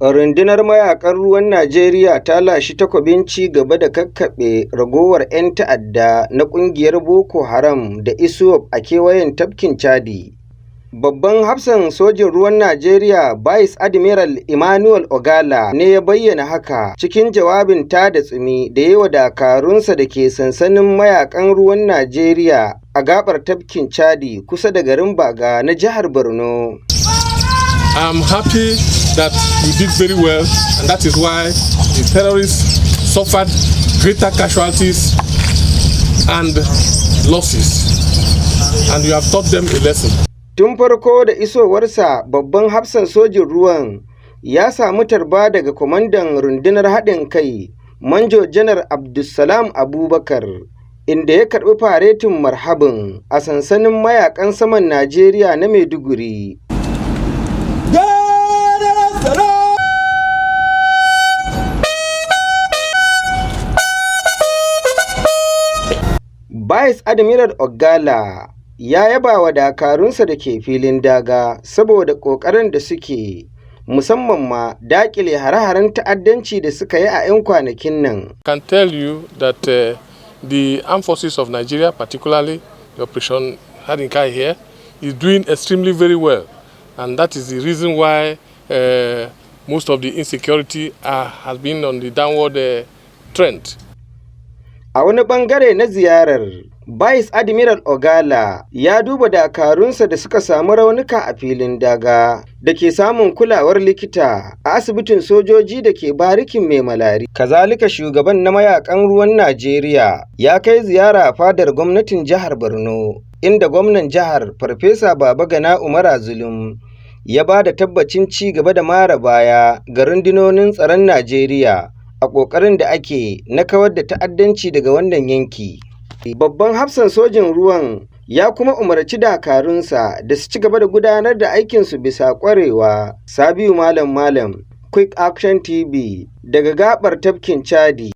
Rundunar mayakan ruwan Najeriya ta lashi takwabin ci gaba da kakkaɓe ragowar 'yan ta'adda na ƙungiyar Boko Haram da ISWAP a kewayen tafkin Chadi. Babban hafsan sojin ruwan Najeriya Vice Admiral Emmanuel Ogala ne ya bayyana haka cikin jawabin tada tsimi da yi wa dakarunsa da ke sansanin mayakan ruwan Najeriya a gabar tafkin Chadi kusa da garin Baga na jihar Borno. I'm happy that we did very well, and that is why the terrorists suffered greater casualties and losses, and we have taught them a lesson. Tun farko da isowarsa, babban hafsan sojin ruwan ya samu tarba daga kwamandan rundunar haɗin kai Manjo Janar Abdulsalam Abubakar, inda ya karɓi faretin marhabin a sansanin mayakan saman Najeriya na Maiduguri. Vice Admiral Ogala ya yaba wa dakarunsa da ke filin daga saboda ƙoƙarin da suke, musamman ma daƙile hare-haren ta'addanci da suka yi a 'yan kwanakin nan. I can tell you that the armed forces of Nigeria, particularly the Operation Hadinkai here, is doing extremely very well, and that is the reason why most of the insecurity has been on the downward trend. A wani bangare na ziyarar, Vice Admiral Ogala ya duba dakarunsa da suka samu raunuka a filin daga da ke samun kulawar likita a asibitin sojoji da ke barikin mai malari. Kazalika shugaban na mayakan ruwan Najeriya ya kai ziyara fadar gwamnatin jihar Borno, inda gwamnan jihar Farfesa Babagana Umar Zulum ya ba da tabbacin ci gaba da mara baya ga rundunonin tsaron Najeriya a ƙoƙarin da ake na kawar da ta'addanci daga wannan yanki. Babban hafsan sojin ruwan ya kuma umarci dakarunsa da su ci gaba da gudanar da aikinsu bisa ƙwarewa. Sabiu Malam, Quick Action TV daga gabar tafkin Chadi.